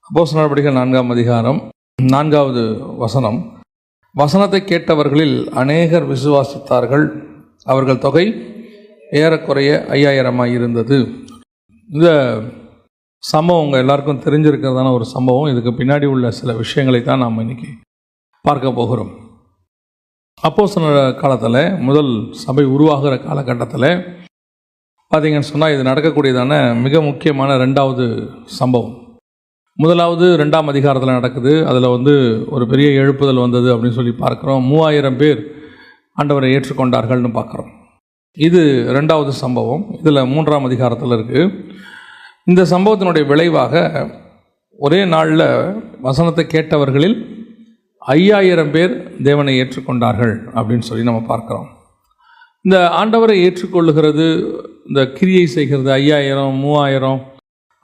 அப்போஸ்தலர் நடபடிகள் 4ஆம் அதிகாரம் 4வது வசனம். வசனத்தை கேட்டவர்களில் அநேகர் விசுவாசித்தார்கள், அவர்கள் தொகை ஏறக்குறைய 5000 இருந்தது. இந்த சம்பவம் உங்கள் எல்லாருக்கும் தெரிஞ்சிருக்கிறதான ஒரு சம்பவம். இதுக்கு பின்னாடி உள்ள சில விஷயங்களை தான் நாம் இன்னைக்கு பார்க்க போகிறோம். அப்போஸ்தலர் காலத்தில், முதல் சபை உருவாகிற காலகட்டத்தில் பார்த்தீங்கன்னு சொன்னால், இது நடக்கக்கூடியதான மிக முக்கியமான 2வது சம்பவம். முதலாவது 2ஆம் அதிகாரத்தில் நடக்குது. அதில் ஒரு பெரிய எழுப்புதல் வந்தது அப்படின்னு சொல்லி பார்க்குறோம். 3000 பேர் ஆண்டவரை ஏற்றுக்கொண்டார்கள்னு பார்க்குறோம். இது 2வது சம்பவம். இதில் 3ஆம் அதிகாரத்தில் இருக்குது. இந்த சம்பவத்தினுடைய விளைவாக ஒரே நாளில் வசனத்தை கேட்டவர்களில் 5000 பேர் தேவனை ஏற்றுக்கொண்டார்கள் அப்படின்னு சொல்லி நம்ம பார்க்குறோம். இந்த ஆண்டவரை ஏற்றுக்கொள்ளுகிறது, இந்த கிரியை செய்கிறது 5000 3000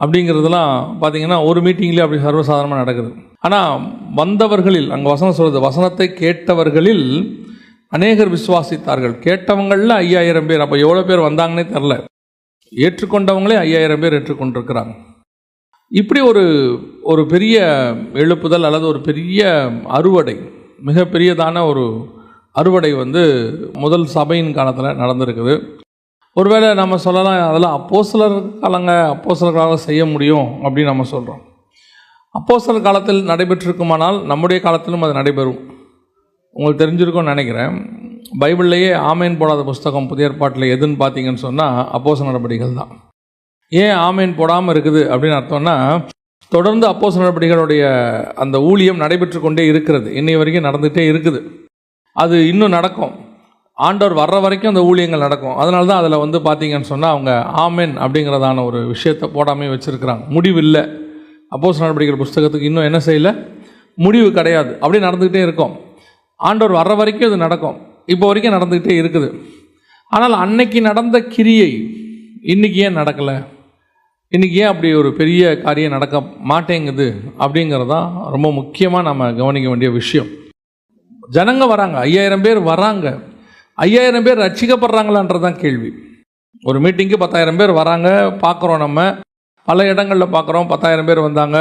அப்படிங்கிறதுலாம் பார்த்திங்கன்னா ஒரு மீட்டிங்லேயே அப்படி சர்வசாதாரணமாக நடக்குது. ஆனால் வந்தவர்களில், அங்கே வசனம் சொல்கிறது, வசனத்தை கேட்டவர்களில் அநேகர் விசுவாசித்தார்கள். கேட்டவங்களில் 5000 பேர். அப்போ எவ்வளோ பேர் வந்தாங்கன்னே தெரில. ஏற்றுக்கொண்டவங்களே 5000 பேர் ஏற்றுக்கொண்டிருக்கிறாங்க. இப்படி ஒரு பெரிய எழுப்புதல் அல்லது ஒரு பெரிய அறுவடை, மிகப்பெரியதான ஒரு அறுவடை முதல் சபையின் காலத்தில் நடந்திருக்குது. ஒருவேளை நம்ம சொல்லலாம், அதெல்லாம் அப்போஸ்தலர்களால் செய்ய முடியும் அப்படின்னு நம்ம சொல்கிறோம். அப்போஸ்தலர் காலத்தில் நடைபெற்றிருக்குமானால் நம்முடைய காலத்திலும் அது நடைபெறும். உங்களுக்கு தெரிஞ்சிருக்கும்னு நினைக்கிறேன். பைபிள்லேயே ஆமேன் போடாத புஸ்தகம் புதிய ஏற்பாட்டில் எதுன்னு பார்த்தீங்கன்னு சொன்னால் அப்போஸ்தலர் நடபடிகள் தான். ஏன் ஆமேன் போடாமல் இருக்குது அப்படின்னு அர்த்தம்னா, தொடர்ந்து அப்போஸ்தலர் நடபடிகளுடைய அந்த ஊழியம் நடைபெற்று கொண்டே இருக்கிறது. இன்னை வரைக்கும் நடந்துகிட்டே இருக்குது. அது இன்னும் நடக்கும். ஆண்டவர் வர்ற வரைக்கும் அந்த ஊழியங்கள் நடக்கும். அதனால தான் அதில் பார்த்தீங்கன்னு சொன்னால் அவங்க ஆமென் அப்படிங்கிறதான ஒரு விஷயத்தை போடாமல் வச்சுருக்கிறாங்க. முடிவு இல்லை. அப்போஸ்தலர் நடபடிகள் புஸ்தகத்துக்கு இன்னும் என்ன செய்யலை, முடிவு கிடையாது. அப்படியே நடந்துக்கிட்டே இருக்கும். ஆண்டவர் வர்ற வரைக்கும் இது நடக்கும். இப்போ வரைக்கும் நடந்துக்கிட்டே இருக்குது. ஆனால் அன்னைக்கு நடந்த கிரியை இன்றைக்கி ஏன் நடக்கலை, இன்றைக்கி ஏன் அப்படி ஒரு பெரிய காரியம் நடக்க மாட்டேங்குது அப்படிங்கிறதான் ரொம்ப முக்கியமாக நம்ம கவனிக்க வேண்டிய விஷயம். ஜனங்க வராங்க, 5000 பேர் வராங்க. 5000 பேர் ரட்சிக்கப்படுறாங்களான்றதான் கேள்வி. ஒரு மீட்டிங்கு 10,000 பேர் வராங்க, பார்க்குறோம். நம்ம பல இடங்களில் பார்க்குறோம் 10,000 பேர் வந்தாங்க.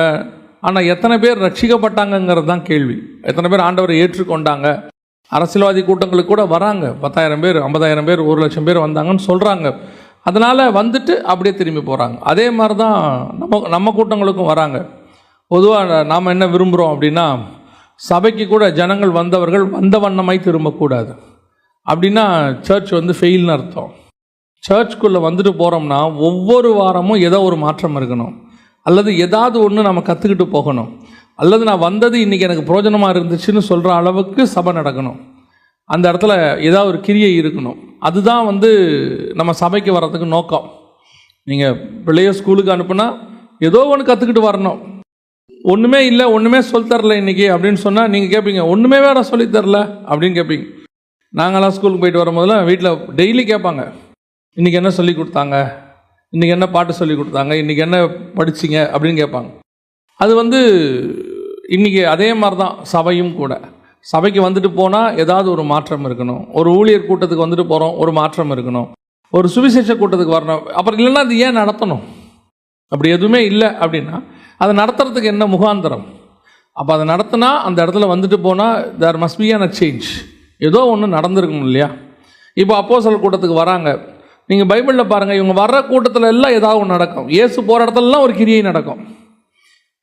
ஆனால் எத்தனை பேர் ரட்சிக்கப்பட்டாங்கங்கிறது தான் கேள்வி. எத்தனை பேர் ஆண்டவரை ஏற்றுக்கொண்டாங்க. அரசியல்வாதி கூட்டங்களுக்கு கூட வராங்க. 10,000 பேர் 50,000 பேர் 1,00,000 பேர் வந்தாங்கன்னு சொல்கிறாங்க. அதனால் வந்துட்டு அப்படியே திரும்பி போகிறாங்க. அதே மாதிரி தான் நம்ம கூட்டங்களுக்கும் வராங்க. பொதுவாக நாம் என்ன விரும்புகிறோம் அப்படின்னா, சபைக்கு கூட ஜனங்கள் வந்தவர்கள் வந்த வண்ணமாய் திரும்பக்கூடாது. அப்படின்னா சர்ச் ஃபெயில்னு அர்த்தம். சர்ச்சுக்குள்ளே வந்துட்டு போகிறோம்னா ஒவ்வொரு வாரமும் ஏதோ ஒரு மாற்றம் இருக்கணும், அல்லது ஏதாவது ஒன்று நம்ம கற்றுக்கிட்டு போகணும், அல்லது நான் வந்தது இன்றைக்கி எனக்கு பிரயோஜனமாக இருந்துச்சுன்னு சொல்கிற அளவுக்கு சபை நடக்கணும். அந்த இடத்துல ஏதாவது ஒரு கிரியை இருக்கணும். அதுதான் நம்ம சபைக்கு வர்றதுக்கு நோக்கம். நீங்கள் பிள்ளைய ஸ்கூலுக்கு அனுப்புனா ஏதோ ஒன்று கற்றுக்கிட்டு வரணும். ஒன்றுமே இல்லை, ஒன்றுமே சொல்லித்தரல இன்றைக்கி அப்படின்னு சொன்னால் நீங்கள் கேட்பீங்க, ஒன்றுமே வேறு சொல்லித்தரல அப்படின்னு கேட்பீங்க. நாங்களாம் ஸ்கூலுக்கு போயிட்டு வரும்போதெல்லாம் வீட்டில் டெய்லி கேட்பாங்க, இன்றைக்கி என்ன சொல்லி கொடுத்தாங்க, இன்றைக்கி என்ன பாட்டு சொல்லி கொடுத்தாங்க, இன்றைக்கி என்ன படிச்சிங்க அப்படின்னு கேட்பாங்க. அது இன்றைக்கி அதே மாதிரி தான் சபையும் கூட. சபைக்கு வந்துட்டு போனால் ஏதாவது ஒரு மாற்றம் இருக்கணும். ஒரு ஊழியர் கூட்டத்துக்கு வந்துட்டு போகிறோம், ஒரு மாற்றம் இருக்கணும். ஒரு சுவிசேஷ கூட்டத்துக்கு வரணும். அப்புறம் இல்லைன்னா அது ஏன் நடத்தணும்? அப்படி எதுவுமே இல்லை அப்படின்னா அதை நடத்துறதுக்கு என்ன முகாந்திரம்? அப்போ அதை நடத்தினா அந்த இடத்துல வந்துட்டு போனால் there must be a change. ஏதோ ஒன்று நடந்திருக்கணும் இல்லையா? இப்போ அப்போஸ்தலர் கூட்டத்துக்கு வராங்க. நீங்கள் பைபிளில் பாருங்கள், இவங்க வர்ற கூட்டத்தில் எல்லாம் ஏதாவது ஒன்று நடக்கும். இயேசு போகிற இடத்துலலாம் ஒரு கிரியை நடக்கும்.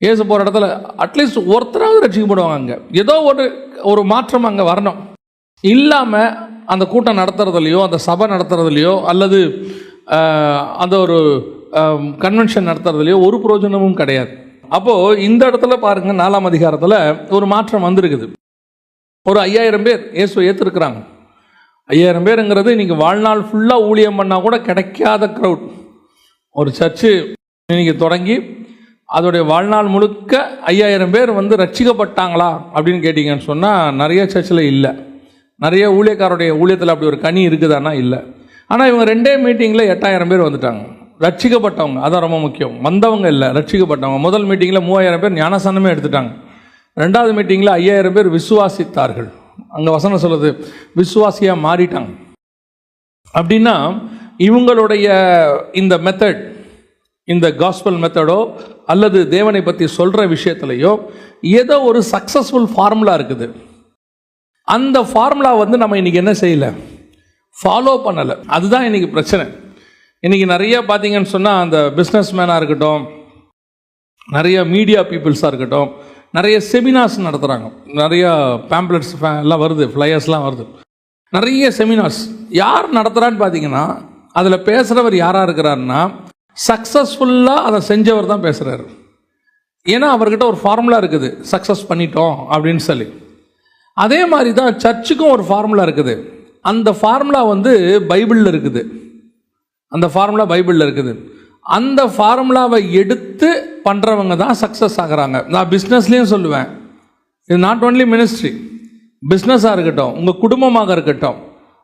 இயேசு போகிற இடத்துல அட்லீஸ்ட் ஒருத்தராவது ரட்சிக்கப்படுவாங்க. அங்கே ஏதோ ஒரு மாற்றம் அங்கே வரணும். இல்லாமல் அந்த கூட்டம் நடத்துறதுலையோ, அந்த சபை நடத்துறதுலையோ, அல்லது அந்த ஒரு கன்வென்ஷன் நடத்துறதுலையோ ஒரு பிரயோஜனமும் கிடையாது. அப்போது இந்த இடத்துல பாருங்கள், 4ஆம் அதிகாரத்தில் ஒரு மாற்றம் வந்திருக்குது. ஒரு 5000 பேர் இயேசுவை ஏற்றுருக்குறாங்க. 5000 பேருங்கிறது இன்றைக்கி வாழ்நாள் ஃபுல்லாக ஊழியம் பண்ணால் கூட கிடைக்காத க்ரௌட். ஒரு சர்ச்சு இன்றைக்கி தொடங்கி அதோடைய வாழ்நாள் முழுக்க 5000 பேர் ரட்சிக்கப்பட்டாங்களா அப்படின்னு கேட்டிங்கன்னு சொன்னால் நிறைய சர்ச்சில் இல்லை. நிறைய ஊழியக்காரோடைய ஊழியத்தில் அப்படி ஒரு கனி இருக்குதானா? இல்லை. ஆனால் இவங்க 2 மீட்டிங்கில் 8000 பேர் வந்துட்டாங்க. ரட்சிக்கப்பட்டவங்க, அதான் ரொம்ப முக்கியம். வந்தவங்க இல்லை, ரட்சிக்கப்பட்டவங்க. முதல் மீட்டிங்கில் 3000 பேர் ஞானஸ்நானமே எடுத்துட்டாங்க. 2வது மீட்டிங்கில் 5000 பேர் விசுவாசித்தார்கள். அங்கே வசனம் சொல்லுது, விசுவாசியாக மாறிட்டாங்க. அப்படின்னா இவங்களுடைய இந்த மெத்தட், இந்த காஸ்பல் மெத்தடோ அல்லது தேவனை பற்றி சொல்கிற விஷயத்துலையோ ஏதோ ஒரு சக்ஸஸ்ஃபுல் ஃபார்முலா இருக்குது. அந்த ஃபார்முலா நம்ம இன்றைக்கி என்ன செய்யலை, ஃபாலோ பண்ணலை. அதுதான் இன்றைக்கி பிரச்சனை. இன்றைக்கி நிறைய பார்த்தீங்கன்னு சொன்னால் அந்த பிஸ்னஸ் மேனாக இருக்கட்டும், நிறைய மீடியா பீப்புள்ஸாக இருக்கட்டும், நிறைய செமினார்ஸ் நடத்துகிறாங்க. நிறைய பேம்ப்ளெட்ஸ் எல்லாம் வருது, ஃப்ளையர்ஸ்லாம் வருது, நிறைய செமினார்ஸ். யார் நடத்துகிறான்னு பார்த்தீங்கன்னா அதில் பேசுகிறவர் யாராக இருக்கிறாருன்னா சக்ஸஸ்ஃபுல்லாக அதை செஞ்சவர் தான் பேசுகிறாரு. ஏன்னா அவர்கிட்ட ஒரு ஃபார்முலா இருக்குது, சக்ஸஸ் பண்ணிட்டோம் அப்படின்னு சொல்லி. அதே மாதிரி தான் சர்ச்சுக்கும் ஒரு ஃபார்முலா இருக்குது. அந்த ஃபார்முலா பைபிளில் இருக்குது. அந்த ஃபார்முலா பைபிளில் இருக்குது. அந்த ஃபார்முலாவை எடுத்து பண்ணுறவங்க தான் சக்ஸஸ் ஆகிறாங்க. நான் பிஸ்னஸ்லேயும் சொல்லுவேன், இது நாட் ஓன்லி மினிஸ்ட்ரி, பிஸ்னஸாக இருக்கட்டும், உங்கள் குடும்பமாக இருக்கட்டும்,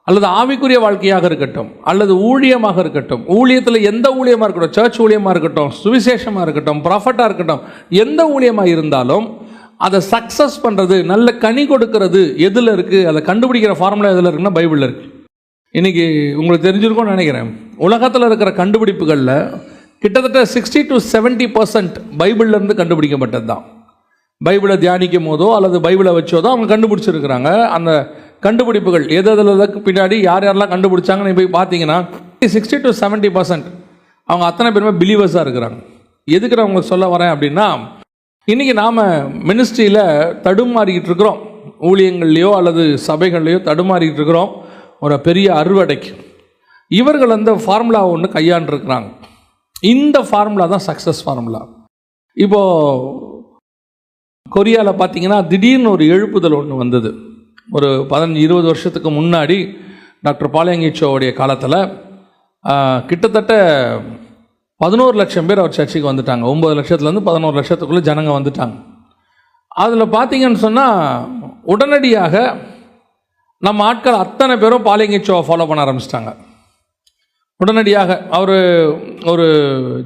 அல்லது ஆவிக்குரிய வாழ்க்கையாக இருக்கட்டும், அல்லது ஊழியமாக இருக்கட்டும், ஊழியத்தில் எந்த ஊழியமாக இருக்கட்டும், சர்ச் ஊழியமாக இருக்கட்டும், சுவிசேஷமாக இருக்கட்டும், ப்ராஃபட்டாக இருக்கட்டும், எந்த ஊழியமாக இருந்தாலும் அதை சக்ஸஸ் பண்ணுறது, நல்ல கனி கொடுக்கறது எதில் இருக்குது, அதை கண்டுபிடிக்கிற ஃபார்முலா எதில் இருக்குன்னா பைபிளில் இருக்குது. இன்றைக்கி உங்களுக்கு தெரிஞ்சிருக்கும்னு நினைக்கிறேன், உலகத்தில் இருக்கிற கண்டுபிடிப்புகளில் கிட்டத்தட்ட 60 to 70% பைபிள்லேருந்து கண்டுபிடிக்கப்பட்டது தான். பைபிளை தியானிக்கும் போதோ அல்லது பைபிளை வச்சோதோ அவங்க கண்டுபிடிச்சிருக்கிறாங்க. அந்த கண்டுபிடிப்புகள் எதுக்கு பின்னாடி யார் யாரெல்லாம் கண்டுபிடிச்சாங்கன்னு போய் பார்த்தீங்கன்னா 60 to 70% அவங்க அத்தனை பேருமே பிலீவர்ஸாக இருக்கிறாங்க. எதுக்கு நான் உங்களுக்கு சொல்ல வரேன் அப்படின்னா, இன்றைக்கி நாம் மினிஸ்ட்ரியில் தடுமாறிக்கிட்டு இருக்கிறோம், ஊழியங்கள்லையோ அல்லது சபைகள்லையோ தடுமாறிக்கிட்டு இருக்கிறோம். ஒரு பெரிய அறுவடைக்கு இவர்கள் அந்த ஃபார்முலா ஒன்று கையாண்டுருக்கிறாங்க. இந்த ஃபார்முலா தான் சக்ஸஸ் ஃபார்முலா. இப்போது கொரியாவில் பார்த்தீங்கன்னா திடீர்னு ஒரு எழுப்புதல் ஒன்று வந்தது. ஒரு 15-20 வருஷத்துக்கு முன்னாடி டாக்டர் பாலியங்கிச்சோவுடைய காலத்தில் கிட்டத்தட்ட 11 லட்சம் பேர் அவர் சர்ச்சுக்கு வந்துட்டாங்க. 9 லட்சத்துலேருந்து 11 லட்சத்துக்குள்ளே ஜனங்க வந்துட்டாங்க. அதில் பார்த்தீங்கன்னு சொன்னால் உடனடியாக நம்ம ஆட்கள் அத்தனை பேரும் பாலியங்கிச்சோவை ஃபாலோ பண்ண ஆரம்பிச்சிட்டாங்க. உடனடியாக அவர் ஒரு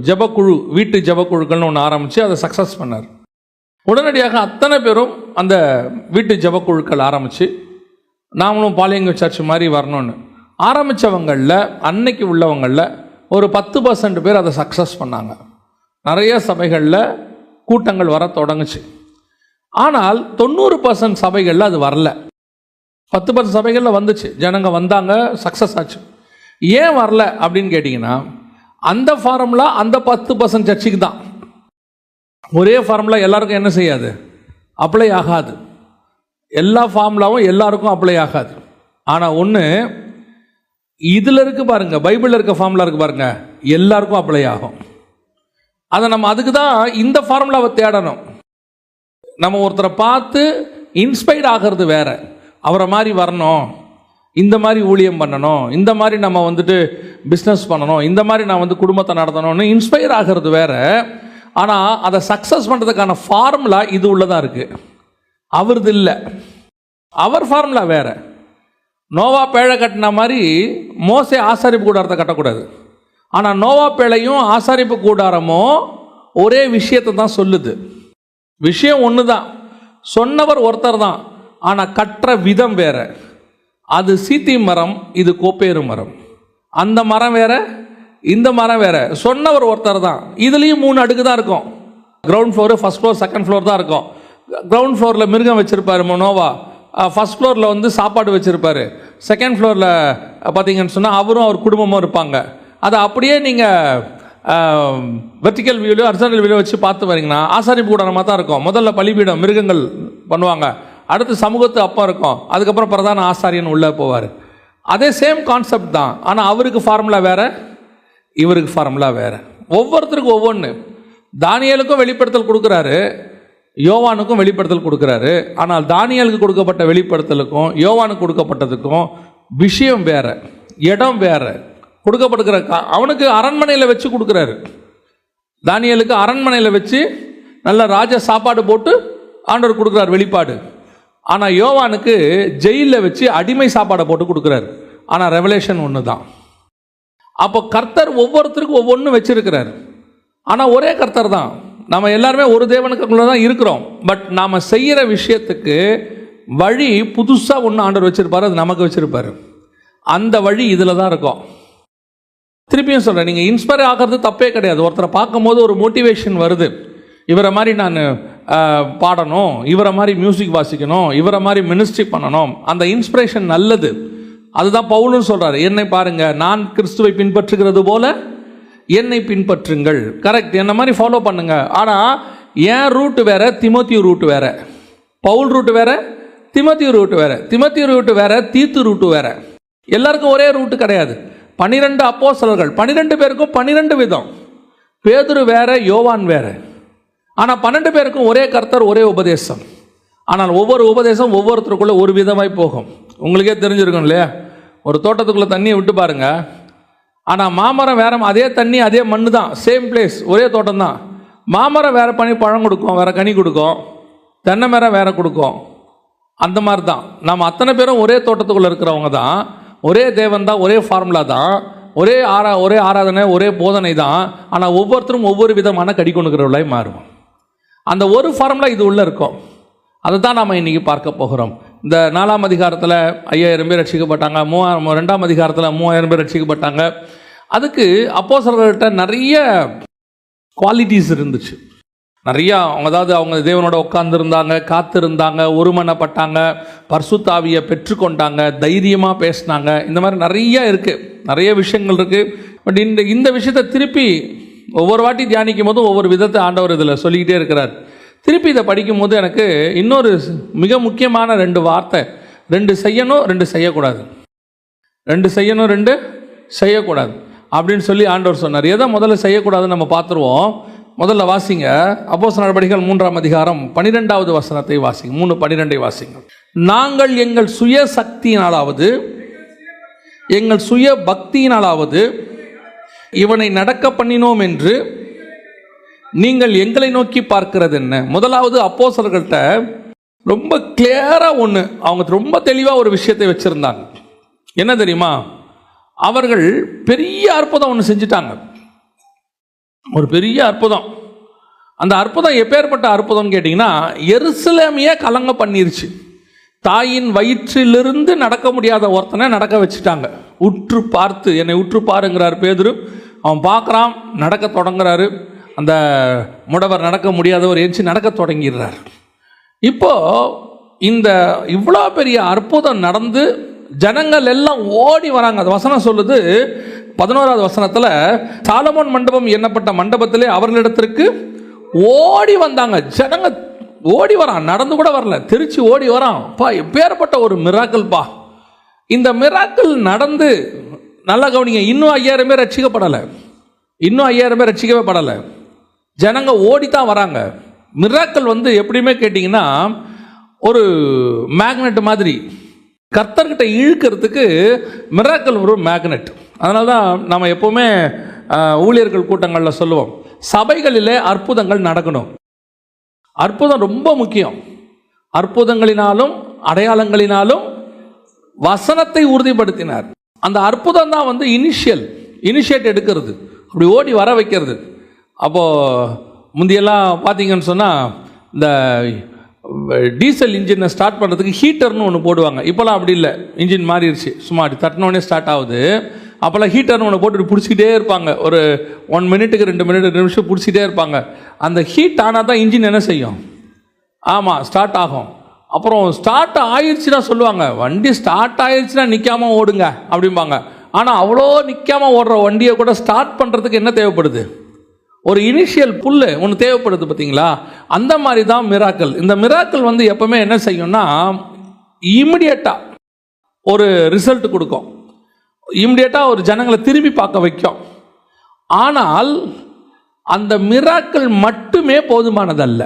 ஜபக்குழு, வீட்டு ஜபக்குழுக்கள்னு ஒன்று ஆரம்பித்து அதை சக்ஸஸ் பண்ணார். உடனடியாக அத்தனை பேரும் அந்த வீட்டு ஜபக்குழுக்கள் ஆரம்பித்து நாமளும் பாலியங்க சர்ச் மாதிரி வரணும்னு ஆரம்பித்தவங்களில் அன்னைக்கு உள்ளவங்களில் ஒரு 10% பேர் அதை சக்ஸஸ் பண்ணாங்க. நிறைய சபைகளில் கூட்டங்கள் வர தொடங்குச்சு. ஆனால் 90% சபைகளில் அது வரல. 10% சபைகளில் வந்துச்சு, ஜனங்க வந்தாங்க, சக்ஸஸ் ஆச்சு. ஏன் வரல அப்படின்னு கேட்டிங்கன்னா, அந்த ஃபார்முலா அந்த 10% சர்ச்சுக்கு தான். ஒரே ஃபார்முலா எல்லாருக்கும் என்ன செய்யாது, அப்ளை ஆகாது. எல்லா ஃபார்முலாவும் எல்லாருக்கும் அப்ளை ஆகாது. ஆனால் ஒன்று இதில் இருக்குது பாருங்கள், பைபிளில் இருக்க ஃபார்முலா இருக்குது பாருங்கள், எல்லாருக்கும் அப்ளை ஆகும். அதை நம்ம அதுக்கு தான் இந்த ஃபார்முலாவை தேடணும். நம்ம ஒருத்தரை பார்த்து இன்ஸ்பைர் ஆகிறது வேற, அவரை மாதிரி வரணும், இந்த மாதிரி ஊழியம் பண்ணணும், இந்த மாதிரி நம்ம பிஸ்னஸ் பண்ணணும், இந்த மாதிரி நான் குடும்பத்தை நடத்தணும்னு இன்ஸ்பயர் ஆகிறது வேற. ஆனால் அதை சக்ஸஸ் பண்ணுறதுக்கான ஃபார்முலா இது உள்ளதாக இருக்குது, அவரது இல்லை. அவர் ஃபார்முலா வேறு. நோவா பேழை கட்டின மாதிரி மோசே ஆசாரிப்பு கூடாரத்தை கட்டக்கூடாது. ஆனால் நோவா பேழையும் ஆசாரிப்பு கூடாரமும் ஒரே விஷயத்தை தான் சொல்லுது. விஷயம் ஒன்று தான், சொன்னவர் ஒருத்தர் தான், ஆனால் கட்டுற விதம் வேற. அது சீத்தி மரம், இது கோப்பேறு மரம். அந்த மரம் வேற, இந்த மரம் வேற. சொன்னவர் ஒருத்தர் தான். இதுலேயும் 3 அடுக்கு தான் இருக்கும். Ground floor, first floor, second floor தான் இருக்கும். கிரவுண்ட் ஃப்ளோரில் மிருகம் வச்சுருப்பார் நோவா, ஃபர்ஸ்ட் ஃப்ளோரில் சாப்பாடு வச்சுருப்பார், செகண்ட் ஃப்ளோரில் பார்த்தீங்கன்னு சொன்னால் அவரும் அவர் குடும்பமும் இருப்பாங்க. அதை அப்படியே நீங்கள் வெர்டிக்கல் வியூலையோ ஹரிசாண்டல் வியூலையோ வச்சு பார்த்து வரீங்கன்னா ஆசாரிப்பு கூடாரமாக தான் இருக்கும். முதல்ல பலிபீடம், மிருகங்கள் பண்ணுவாங்க, அடுத்து சமூகத்து அப்பா இருக்கும், அதுக்கப்புறம் பிரதான ஆசாரியன் உள்ளே போவார். அதே சேம் கான்செப்ட் தான். ஆனால் அவருக்கு ஃபார்முலா வேறு, இவருக்கு ஃபார்முலா வேறு. ஒவ்வொருத்தருக்கும் ஒவ்வொன்று. தானியேலுக்கும் வெளிப்படுத்தல் கொடுக்குறாரு, யோவானுக்கும் வெளிப்படுத்தல் கொடுக்குறாரு. ஆனால் தானியேலுக்கு கொடுக்கப்பட்ட வெளிப்படுத்தலுக்கும் யோவானுக்கு கொடுக்கப்பட்டதுக்கும் விஷயம் வேறு, இடம் வேறு. கொடுக்கப்படுகிற அவனுக்கு அரண்மனையில் வச்சு கொடுக்குறாரு. தானியேலுக்கு அரண்மனையில் வச்சு நல்ல ராஜ சாப்பாடு போட்டு ஆண்டவர் கொடுக்குறாரு வெளிப்பாடு. ஆனால் யோவானுக்கு ஜெயிலில் வச்சு அடிமை சாப்பாடை போட்டு கொடுக்குறாரு. ஆனால் ரெவலேஷன் ஒன்று தான். அப்போ கர்த்தர் ஒவ்வொருத்தருக்கும் ஒவ்வொன்று வச்சிருக்கிறார். ஆனால் ஒரே கர்த்தர் தான். நம்ம எல்லாருமே ஒரு தேவனுக்குள்ளே தான் இருக்கிறோம். பட் நாம் செய்கிற விஷயத்துக்கு வழி புதுசாக ஒன்று ஆண்டவர் வச்சுருப்பார், அது நமக்கு வச்சுருப்பார். அந்த வழி இதில் தான் இருக்கும். திருப்பியும் சொல்கிறேன், நீங்கள் இன்ஸ்பயர் ஆகிறது தப்பே கிடையாது. ஒருத்தரை பார்க்கும்போது ஒரு மோட்டிவேஷன் வருது, இவரை மாதிரி நான் பாடணும், இவரை மாதிரி மியூசிக் வாசிக்கணும், இவரை மாதிரி மினிஸ்ட்ரி பண்ணணும், அந்த இன்ஸ்பிரேஷன் நல்லது. அதுதான் பவுலும் சொல்கிறார், என்னை பாருங்கள், நான் கிறிஸ்துவை பின்பற்றுகிறது போல என்னை பின்பற்றுங்கள். கரெக்ட், என்ன மாதிரி ஃபாலோ பண்ணுங்க. ஆனால் என் ரூட்டு வேற, திமோத்தி ரூட்டு வேற. பவுல் ரூட்டு வேற, திமோத்தி ரூட்டு வேற. திமோத்தி ரூட்டு வேற, தீத்து ரூட்டு வேற. எல்லாருக்கும் ஒரே ரூட்டு கிடையாது. 12 அப்போஸ்தலர்கள், 12 பேருக்கும் 12 விதம். பேதுரு வேற, யோவான் வேற. ஆனால் 12 பேருக்கும் ஒரே கர்த்தர், ஒரே உபதேசம். ஆனால் ஒவ்வொரு உபதேசம் ஒவ்வொருத்தருக்குள்ள ஒரு விதமாய் போகும். உங்களுக்கே தெரிஞ்சிருக்கும் இல்லையா? ஒரு தோட்டத்துக்குள்ளே தண்ணியை விட்டு பாருங்க. ஆனால் மாமரம் வேற, அதே தண்ணி அதே மண்ணு தான், சேம் பிளேஸ், ஒரே தோட்டம் தான். மாமரம் வேற பழம் கொடுக்கும், வேற கனி கொடுக்கும். தென்னை மரம் வேற கொடுக்கும். அந்த மாதிரி தான் நம்ம அத்தனை பேரும் ஒரே தோட்டத்துக்குள்ளே இருக்கிறவங்க தான். ஒரே தேவன் தான், ஒரே ஃபார்முலா தான், ஒரே ஆராதனை, ஒரே போதனை தான். ஆனால் ஒவ்வொருத்தரும் ஒவ்வொரு விதமான கடி கொண்டுக்கிறவர்களாய் மாறும். அந்த ஒரு ஃபார்முலா இது உள்ளே இருக்கும். அதை தான் நாம் இன்றைக்கி பார்க்க போகிறோம். இந்த 4ஆம் அதிகாரத்தில் 5000 பேர் ரட்சிக்கப்பட்டாங்க. 2ஆம் அதிகாரத்தில் 3000 பேர் ரட்சிக்கப்பட்டாங்க. அதுக்கு அப்போஸ்தலர்கள்ட்ட நிறைய குவாலிட்டிஸ் இருந்துச்சு. நிறையா அதாவது அவங்க தேவனோட உட்கார்ந்துருந்தாங்க, காத்திருந்தாங்க, ஒருமனப்பட்டாங்க, பரிசுத்த ஆவியை பெற்றுக்கொண்டாங்க, தைரியமாக பேசினாங்க. இந்த மாதிரி நிறைய இருக்குது, நிறைய விஷயங்கள் இருக்குது. பட் இந்த விஷயத்தை திருப்பி ஒவ்வொரு வாட்டி தியானிக்கும் போதும் ஒவ்வொரு விதத்தை ஆண்டவர் இதில் சொல்லிக்கிட்டே இருக்கிறார். திருப்பி இதை படிக்கும்போது எனக்கு இன்னொரு மிக முக்கியமான 2 வார்த்தை, 2 செய்யணும் 2 செய்யக்கூடாது, 2 செய்யணும் 2 செய்யக்கூடாது அப்படின்னு சொல்லி ஆண்டவர் சொன்னார். எதை முதல்ல செய்யக்கூடாதுன்னு நம்ம பார்த்துருவோம். முதல்ல வாசிங்க, அப்போஸ்தலர் நடபடிகள் 3ஆம் அதிகாரம் 12வது வசனத்தை வாசிங்க. 3:12 வாசிங்க. நாங்கள் எங்கள் சுய சக்தியினாலாவது எங்கள் சுய பக்தியினாலாவது இவனை நடக்க பண்ணினோம் என்று நீங்கள் எங்களை நோக்கி பார்க்கிறது என்ன? முதலாவது அப்போஸ்தலர்கள்ட்ட ரொம்ப கிளியராக ஒன்று, அவங்க ரொம்ப தெளிவாக ஒரு விஷயத்தை வச்சுருந்தாங்க. என்ன தெரியுமா? அவர்கள் பெரிய அற்புதம் ஒன்று செஞ்சிட்டாங்க, ஒரு பெரிய அற்புதம். அந்த அற்புதம் எப்பேற்பட்ட அற்புதம்னு கேட்டிங்கன்னா, எருசலேமையே கலங்க பண்ணிருச்சு. தாயின் வயிற்றிலிருந்து நடக்க முடியாத ஒருத்தனை நடக்க வச்சுட்டாங்க. உற்று பார்த்து, என்னை உற்று பாருங்கிறார் பேதுரு. அவன் பார்க்குறான், நடக்க தொடங்குறாரு. அந்த முடவர், நடக்க முடியாதவர் ஏஞ்சி நடக்க தொடங்கிடுறார். இப்போது இந்த இவ்வளோ பெரிய அற்புதம் நடந்து ஜனங்கள் எல்லாம் ஓடி வராங்க. அந்த வசனம் சொல்லுது 11வது வசனத்தில், சாலமோன் மண்டபம் எண்ணப்பட்ட மண்டபத்திலே அவர்களிடத்திற்கு ஓடி வந்தாங்க. ஜனங்க ஓடி வரான், நடந்து கூட வரல, திருச்சி ஓடி வரான். பா, எப்பேற்பட்ட ஒரு மிராக்கிள் பா. இந்த மிராக்கிள் நடந்து, நல்லா கவனிங்க, இன்னும் 5000 பேர் ரட்சிக்கப்படலை, இன்னும் 5000 பேர் ரட்சிக்கவே படலை. ஜனங்க ஓடித்தான் வராங்க. மிராக்கிள் எப்படியுமே கேட்டிங்கன்னா ஒரு மேக்னெட் மாதிரி, கர்த்தர்கிட்ட இழுக்கிறதுக்கு மிராக்கிள் ஒரு மேக்னெட். அதனால தான் நம்ம எப்போவுமே ஊழியர்கள் கூட்டங்களில் சொல்லுவோம், சபைகளிலே அற்புதங்கள் நடக்கணும். அற்புதம் ரொம்ப முக்கியம். அற்புதங்களினாலும் அடையாளங்களினாலும் வசனத்தை உறுதிப்படுத்தினார். அந்த அற்புதம் தான் இனிஷியேட் எடுக்கிறது, அப்படி ஓடி வர வைக்கிறது. அப்போது முந்தியெல்லாம் பார்த்தீங்கன்னு சொன்னால், இந்த டீசல் இன்ஜினை ஸ்டார்ட் பண்ணுறதுக்கு ஹீட்டர்னு ஒன்று போடுவாங்க. இப்போலாம் அப்படி இல்லை, இன்ஜின் மாறிடுச்சு, சும்மா அப்படி தட்டினோடனே ஸ்டார்ட் ஆகுது. அப்போல்லாம் ஹீட்டர்னு ஒன்று போட்டு பிடிச்சிக்கிட்டே இருப்பாங்க, ஒரு 1 மினிட்டுக்கு 2 மினிட் 2 நிமிஷம் பிடிச்சிக்கிட்டே இருப்பாங்க. அந்த ஹீட் ஆனால் தான் இன்ஜின் என்ன செய்யும்? ஆமாம், ஸ்டார்ட் ஆகும். அப்புறம் ஸ்டார்ட் ஆயிடுச்சுன்னா சொல்லுவாங்க, வண்டி ஸ்டார்ட் ஆயிடுச்சுன்னா நிற்காம ஓடுங்க அப்படிம்பாங்க. ஆனால் அவ்வளோ நிற்காம ஓடுற வண்டியை கூட ஸ்டார்ட் பண்ணுறதுக்கு என்ன தேவைப்படுது? ஒரு இனிஷியல் புல்லு ஒன்று தேவைப்படுது, பார்த்தீங்களா? அந்த மாதிரி தான் மிராக்கிள். இந்த மிராக்கிள் எப்பவுமே என்ன செய்யும்னா, இமிடியேட்டாக ஒரு ரிசல்ட் கொடுக்கும், இமிடியேட்டாக ஒரு ஜனங்களை திரும்பி பார்க்க வைக்கும். ஆனால் அந்த மிராக்கிள் மட்டுமே போதுமானதல்ல.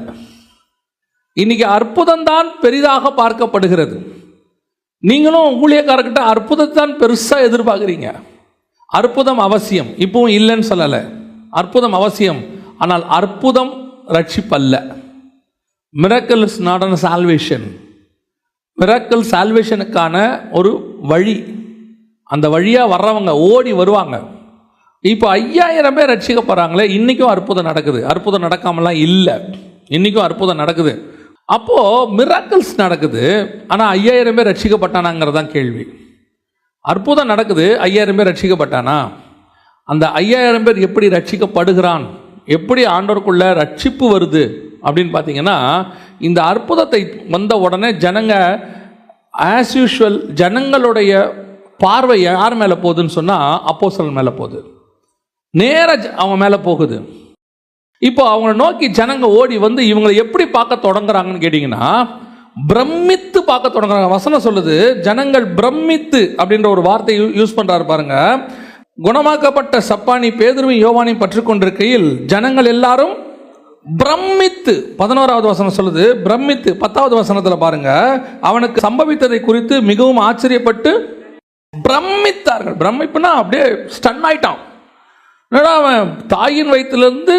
இன்னைக்கு அற்புதம் தான் பெரிதாக பார்க்கப்படுகிறது. நீங்களும் ஊழியக்காரர்கிட்ட அற்புதத்தை தான் பெருசாக எதிர்பார்க்குறீங்க. அற்புதம் அவசியம், இப்பவும் இல்லைன்னு சொல்லலை, அற்புதம் அவசியம். ஆனால் அற்புதம் ரட்சிப்பல்ல. Miracle is not an salvation. Miracle சால்வேஷனுக்கான ஒரு வழி. அந்த வழியாக வர்றவங்க ஓடி வருவாங்க. இப்போ 5000 பேர் ரட்சிக்கப்படுறாங்களே, இன்றைக்கும் அற்புதம் நடக்குது. அற்புதம் நடக்காமலாம் இல்லை, இன்றைக்கும் அற்புதம் நடக்குது. அப்போது மிராக்கிள்ஸ் நடக்குது, ஆனால் 5000 பேர் ரட்சிக்கப்பட்டானாங்கிறதான் கேள்வி. அற்புதம் நடக்குது, 5000 பேர் ரட்சிக்கப்பட்டானா? அந்த 5000 பேர் எப்படி ரட்சிக்கப்படுகிறான், எப்படி ஆண்டவருக்குள்ள ரட்சிப்பு வருது அப்படின்னு பார்த்தீங்கன்னா, இந்த அற்புதத்தை வந்த உடனே ஜனங்க ஆஸ் யூஷுவல் ஜனங்களுடைய பார்வை யார் மேலே போகுதுன்னு சொன்னால் அப்போஸ்தலன் மேலே போகுது, நேராக அவங்க மேலே போகுது. இப்போ அவங்கள நோக்கி ஜனங்க ஓடி வந்து இவங்களை எப்படி பார்க்க தொடங்குறாங்கன்னு கேட்டிங்கன்னா, பிரமித்து பார்க்க தொடங்குறாங்க. வசனம் சொல்லுது, ஜனங்கள் பிரமித்து அப்படின்ற ஒரு வார்த்தை யூஸ் பண்ணுறாரு பாருங்க. குணமாக்கப்பட்ட சப்பானி பேதுருவையும் யோவானையும் பற்றி கொண்டிருக்கையில் ஜனங்கள் எல்லாரும் பிரமித்து, 11வது வசனம் சொல்லுது பிரமித்து. 10வது வசனத்தில் பாருங்க, அவனுக்கு சம்பவித்ததை குறித்து மிகவும் ஆச்சரியப்பட்டு பிரமித்தார்கள். பிரமிப்புனா அப்படியே ஸ்டன் ஆயிட்டான். அவன் தாயின் வயிற்றிலிருந்து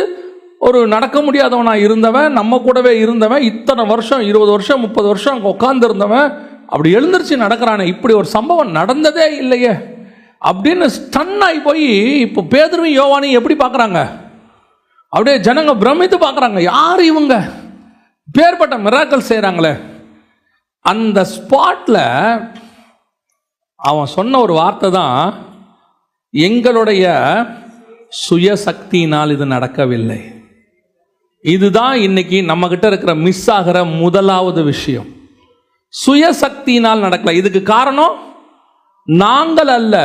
ஒரு நடக்க முடியாதவனா இருந்தவன், நம்ம கூடவே இருந்தவன், இத்தனை வருஷம் 20 வருஷம் 30 வருஷம் அங்கே உட்கார்ந்து இருந்தவன் அப்படி எழுந்திருச்சு நடக்கிறானே, இப்படி ஒரு சம்பவம் நடந்ததே இல்லையே அப்படின்னு ஸ்டன் ஆகி போய் இப்போ பேதுருவையும் யோவானையும் எப்படி பார்க்குறாங்க, அப்படியே ஜனங்க பிரமித்து பார்க்குறாங்க. யார் இவங்க, பேர்பட்ட மிராக்கல் செய்கிறாங்களே. அந்த ஸ்பாட்டில் அவன் சொன்ன ஒரு வார்த்தை தான், எங்களுடைய சுயசக்தியினால் இது நடக்கவில்லை. இதுதான் இன்னைக்கு நம்ம கிட்ட இருக்கிற மிஸ் ஆகிற முதலாவது விஷயம். சுயசக்தியினால் நடக்கல. இதுக்கு காரணம் நாங்கள் அல்ல,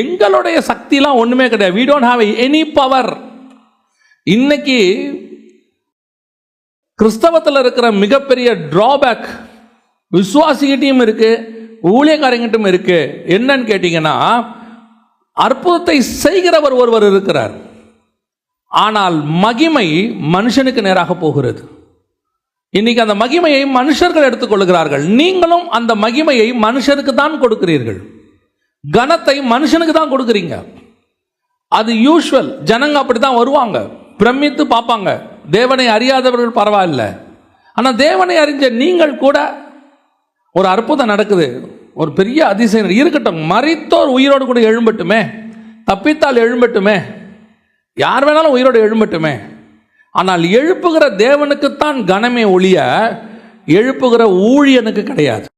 எங்களுடைய சக்திலாம் ஒண்ணுமே கிடையாது. we don't have any power. இன்னைக்கு கிறிஸ்தவத்தில் இருக்கிற மிகப்பெரிய டிராபேக் விசுவாசிகிட்டையும் இருக்கு, ஊழியக்காரங்கிட்டும் இருக்கு. என்னன்னு கேட்டீங்கன்னா, அற்புதத்தை செய்கிறவர் ஒருவர் இருக்கிறார், ஆனால் மகிமை மனுஷனுக்கு நேராக போகிறது. இன்னைக்கு அந்த மகிமையை மனுஷர்கள் எடுத்துக்கொள்கிறார்கள். நீங்களும் அந்த மகிமையை மனுஷருக்கு தான் கொடுக்கிறீர்கள், கனத்தை மனுஷனுக்கு தான் கொடுக்குறீங்க. அது யூஷுவல். ஜனங்க அப்படித்தான் வருவாங்க, பிரமித்து பார்ப்பாங்க. தேவனை அறியாதவர்கள் பரவாயில்ல, ஆனால் தேவனை அறிஞ்ச நீங்கள் கூட ஒரு அற்புதம் நடக்குது, ஒரு பெரிய அதிசயம் இருக்கட்டும், மரித்தோர் உயிரோடு கூட எழும்பட்டுமே, தப்பித்தால் எழும்பட்டுமே, யார் வேணாலும் உயிரோடு எழும்பட்டுமே, ஆனால் எழுப்புகிற தேவனுக்குத்தான் கனமே ஒழிய எழுப்புகிற ஊழியனுக்கு கிடையாது.